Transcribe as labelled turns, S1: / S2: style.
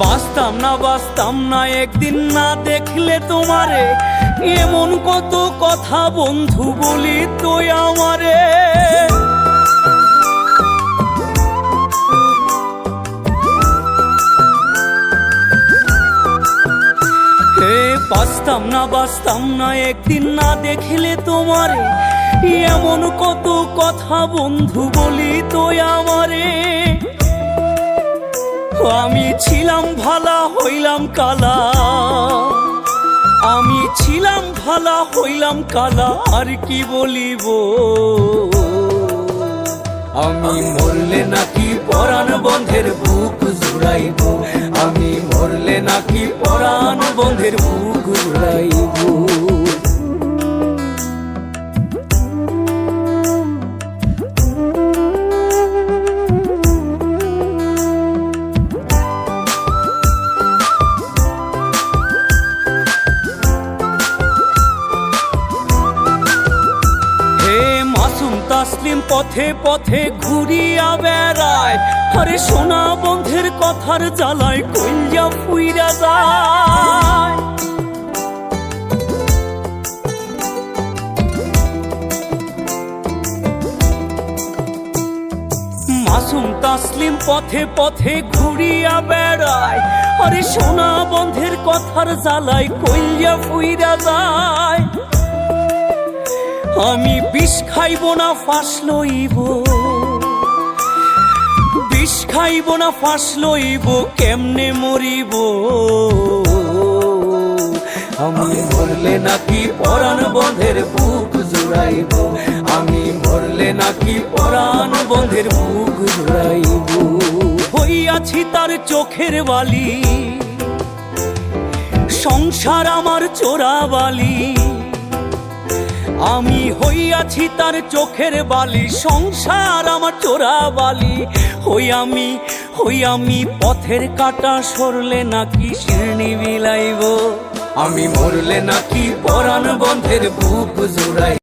S1: বাঁচতাম না একদিন না দেখলে তোমারে, এমন কত কথা বন্ধু বলি তুই আমারে। বাঁচতাম না একদিন না দেখলে তোমারে, এমন কত কথা বন্ধু বলি তুই আমারে। আমি ছিলাম ভালা হইলাম কালা, আমি ছিলাম ভালা হইলাম কালা, আর কি বলিব। আমি মরলে নাকি পরাণ বন্ধের বুক জুড়াইব, আমি মরলে নাকি পরাণ বন্ধের বুক জুড়াইব। তাসলিম পথে পথে ঘুরিয়া বেড়ায়, আরে সোনা বন্ধের কথার জ্বালায় কইয়া ফুইরা যায়। মাসুম তাসলিম পথে পথে ঘুরিয়া বেড়ায়, আরে সোনা বন্ধের কথার জ্বালায় কইয়া ফুইরা যায়। আমি বিষ খাইব না ফাঁস লইব, বিষ খাইব না ফাঁস লইব, কেমনে মরিব। আমি মরলে নাকি পরাণ বন্ধের বুক জুড়াইব, আমি মরলে নাকি পরাণ বন্ধের বুক জুড়াইব। হইয়াছি তার চোখের বালি, সংসার আমার চোরা বালি। আমি হইয়াছি তার চোখের বালি, সংসার আমার চোরা বালি। হই আমি পথের কাটা, সরলে নাকি শিরনি বিলাইব। আমি মরলে নাকি পরাণ বন্ধের বুক জুড়াই।